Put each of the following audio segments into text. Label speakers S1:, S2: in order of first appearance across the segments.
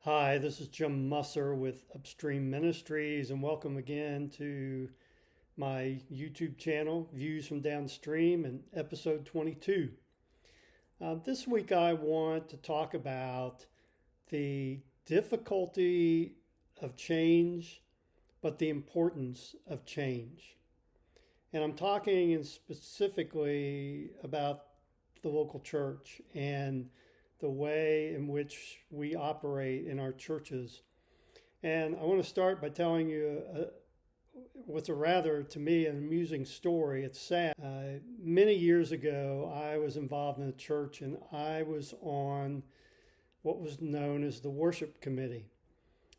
S1: Hi, this is Jim Musser with Upstream Ministries, and welcome again to my YouTube channel, Views from Downstream, and episode 22. This week I want to talk about the difficulty of change, but the importance of change. And I'm talking specifically about the local church and the way in which we operate in our churches. And I want to start by telling you what's a rather, to me, an amusing story. It's sad. Many years ago, I was involved in a church and I was on what was known as the worship committee.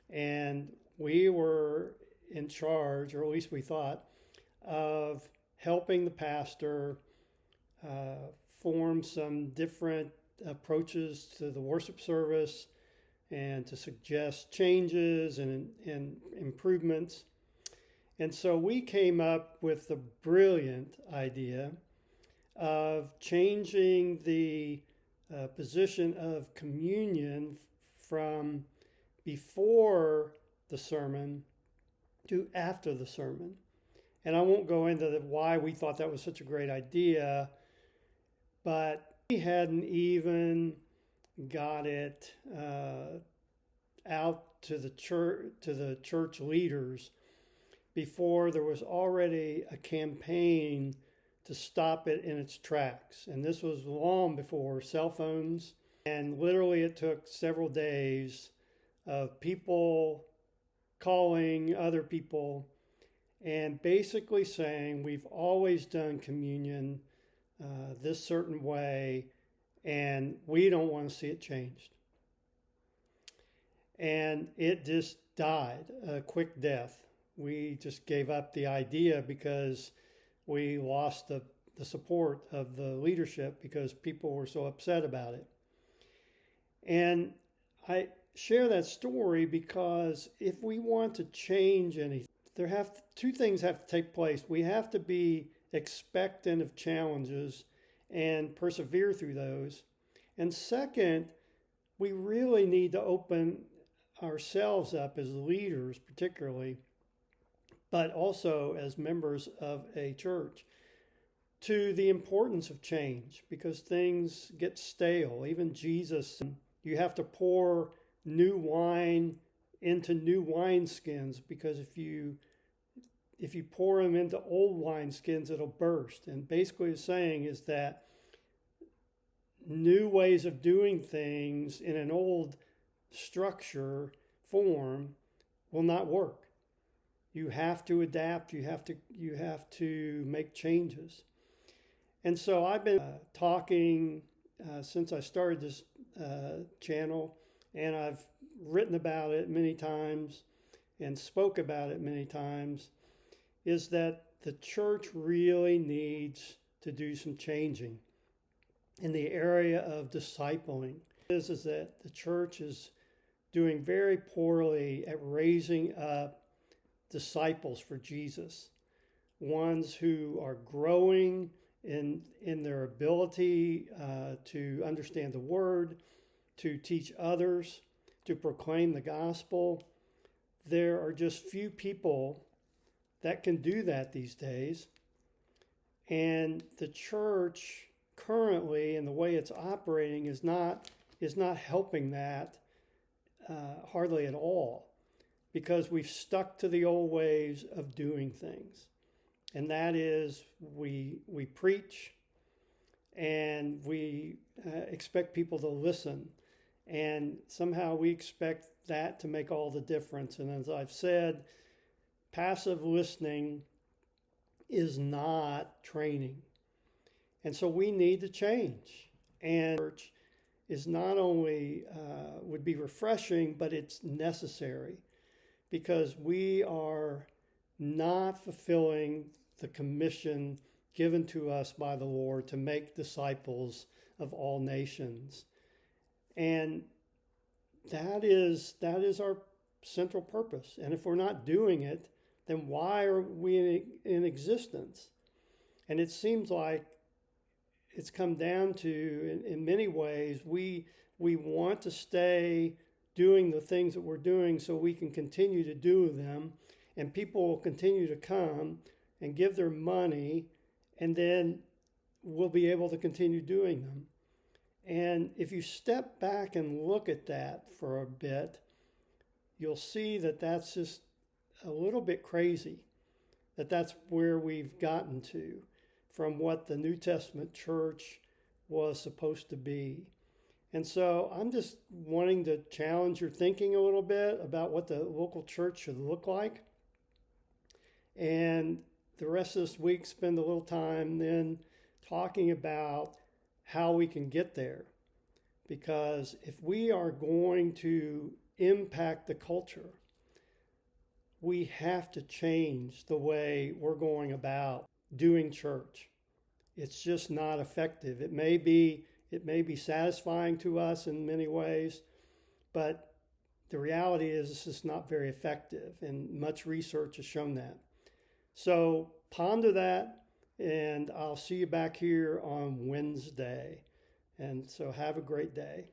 S1: And we were in charge, or at least we thought, of helping the pastor form some different approaches to the worship service and to suggest changes and improvements. And so we came up with the brilliant idea of changing the position of communion from before the sermon to after the sermon. And I won't go into why we thought that was such a great idea, but we hadn't even got it out to the church leaders before there was already a campaign to stop it in its tracks. And this was long before cell phones. And literally it took several days of people calling other people and basically saying, we've always done communion this certain way, and we don't want to see it changed. And it just died a quick death. We just gave up the idea because we lost the support of the leadership because people were so upset about it. And I share that story because if we want to change anything, two things have to take place. We have to be expectant of challenges and persevere through those. And second, we really need to open ourselves up as leaders, particularly, but also as members of a church, to the importance of change because things get stale. Even Jesus, you have to pour new wine into new wineskins because if you pour them into old wineskins, it'll burst. And basically what it's saying is that new ways of doing things in an old structure form will not work. You have to adapt. You have to make changes. And so I've been talking since I started this channel, and I've written about it many times and spoke about it many times, is that the church really needs to do some changing in the area of discipling. Is that the church is doing very poorly at raising up disciples for Jesus, ones who are growing in their ability to understand the word, to teach others, to proclaim the gospel. There are just few people that can do that these days. And the church currently, and the way it's operating, is not helping that hardly at all, because we've stuck to the old ways of doing things. And that is, we preach and we expect people to listen. And somehow we expect that to make all the difference. And as I've said, passive listening is not training. And so we need to change. And church is not only would be refreshing, but it's necessary because we are not fulfilling the commission given to us by the Lord to make disciples of all nations. And that is our central purpose. And if we're not doing it, then why are we in existence? And it seems like it's come down to, in many ways, we want to stay doing the things that we're doing so we can continue to do them, and people will continue to come and give their money, and then we'll be able to continue doing them. And if you step back and look at that for a bit, you'll see that that's just a little bit crazy, that that's where we've gotten to from what the New Testament church was supposed to be. And so I'm just wanting to challenge your thinking a little bit about what the local church should look like. And the rest of this week, spend a little time then talking about how we can get there. Because if we are going to impact the culture, we have to change the way we're going about doing church. It's just not effective. It may be satisfying to us in many ways, but the reality is it's just not very effective, and much research has shown that. So ponder that, and I'll see you back here on Wednesday. And so have a great day.